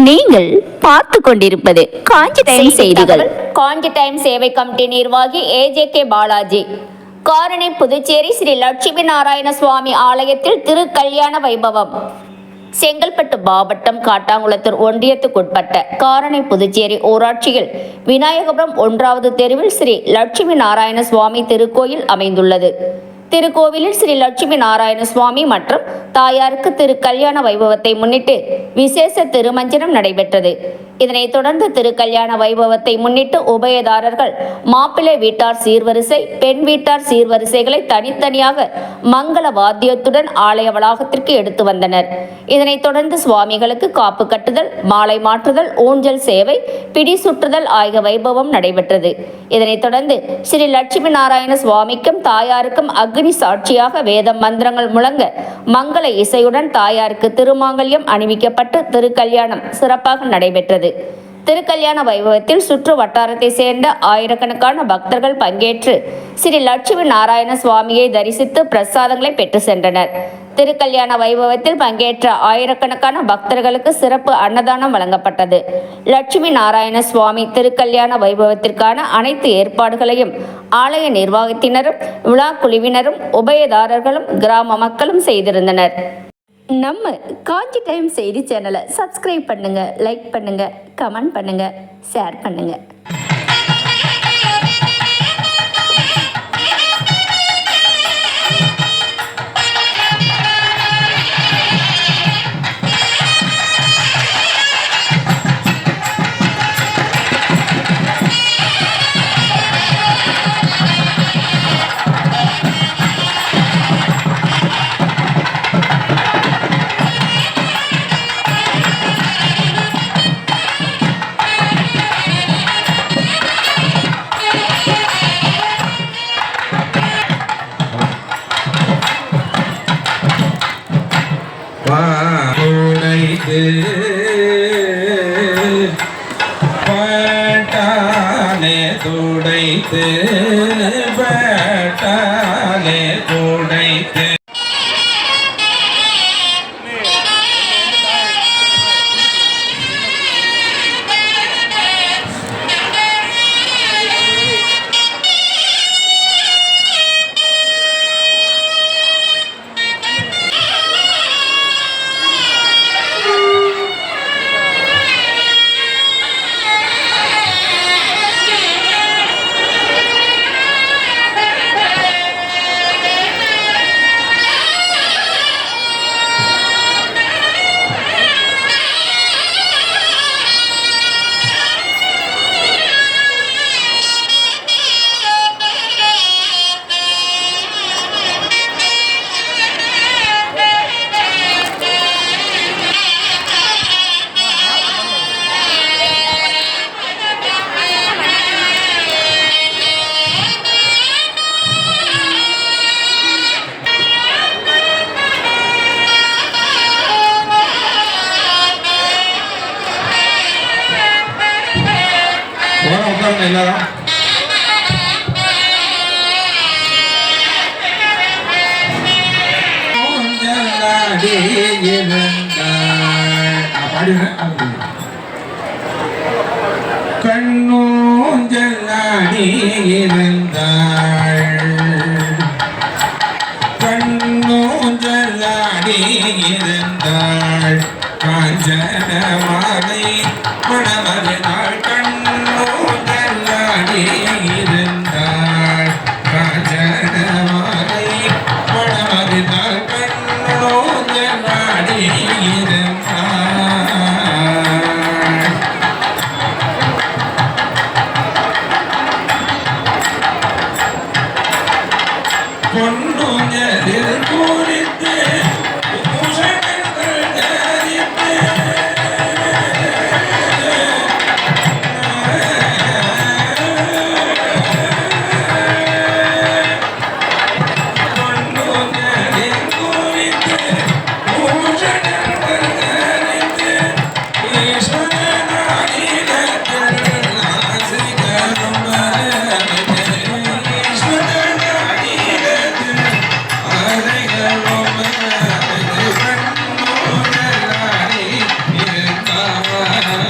நீங்கள் பார்த்து கொண்டிருப்பது காஞ்சி டைம் செய்திகள். காஞ்சி டைம் சேவை கமிட்டி நிர்வாகி ஏஜேகே பாலாஜி. காரணி புதுச்சேரி ஸ்ரீ லட்சுமி நாராயண சுவாமி ஆலயத்தில் திருக்கல்யாண வைபவம். செங்கல்பட்டு மாவட்டம் காட்டாங்குளத்தூர் ஒன்றியத்துக்குட்பட்ட காரணி புதுச்சேரி ஊராட்சியில் விநாயகபுரம் 1வது தெருவில் ஸ்ரீ லட்சுமி நாராயண சுவாமி திருக்கோயில் அமைந்துள்ளது. திருக்கோவிலில் ஸ்ரீ லட்சுமி நாராயண சுவாமி மற்றும் தாயாருக்கு திருக்கல்யாண வைபவத்தை முன்னிட்டு விசேஷ திருமஞ்சனம் நடைபெற்றது. இதனைத் தொடர்ந்து திருக்கல்யாண வைபவத்தை முன்னிட்டு உபயதாரர்கள் மாப்பிள்ளை வீட்டார் சீர்வரிசை, பெண் வீட்டார் சீர்வரிசைகளை தனித்தனியாக மங்கள வாத்தியத்துடன் ஆலய வளாகத்திற்கு எடுத்து வந்தனர். இதனைத் தொடர்ந்து சுவாமிகளுக்கு காப்பு கட்டுதல், மாலை மாற்றுதல், ஊஞ்சல் சேவை, பிடி சுற்றுதல் ஆகிய வைபவம் நடைபெற்றது. இதனைத் தொடர்ந்து ஸ்ரீ லட்சுமி நாராயண சுவாமிக்கும் தாயாருக்கும் அக்னி சாட்சியாக வேத மந்திரங்கள் முழங்க மங்கள இசையுடன் தாயாருக்கு திருமாங்கல்யம் அணிவிக்கப்பட்டு திருக்கல்யாணம் சிறப்பாக நடைபெற்றது. திருக்கல்யாண வைபவத்தில் சுற்று வட்டாரத்தை சேர்ந்த ஆயிரக்கணக்கான பக்தர்கள் பங்கேற்று ஸ்ரீ லட்சுமி நாராயண சுவாமியை தரிசித்து பிரசாதங்களை பெற்று சென்றனர். திருக்கல்யாண வைபவத்தில் பங்கேற்ற ஆயிரக்கணக்கான பக்தர்களுக்கு சிறப்பு அன்னதானம் வழங்கப்பட்டது. லட்சுமி நாராயண சுவாமி திருக்கல்யாண வைபவத்திற்கான அனைத்து ஏற்பாடுகளையும் ஆலய நிர்வாகத்தினரும் விழா குழுவினரும் உபயதாரர்களும் கிராம மக்களும் செய்திருந்தனர். நம்ம காஞ்சி டைம் செய்தி சேனலை சப்ஸ்கிரைப் பண்ணுங்க, லைக் பண்ணுங்க, கமெண்ட் பண்ணுங்க, ஷேர் பண்ணுங்க. பட்டாலே துடைத்து பட்டாலே துடைத்து எல்லாரும் கண்ணூஞ்சலாடி இருந்தாள், கண்ணூஞ்சலாடி இருந்தாள், காஞ்சன மாலை மணமருநாள் கண்ணூஞ்சலாடி இருந்தாள், காஞ்சன மாலை மணமருநாள் கண்ணூஞ்சலாடி பொன்னுஞ்சலில் பூரித்து பூஷணங்கள் தரித்து ஆ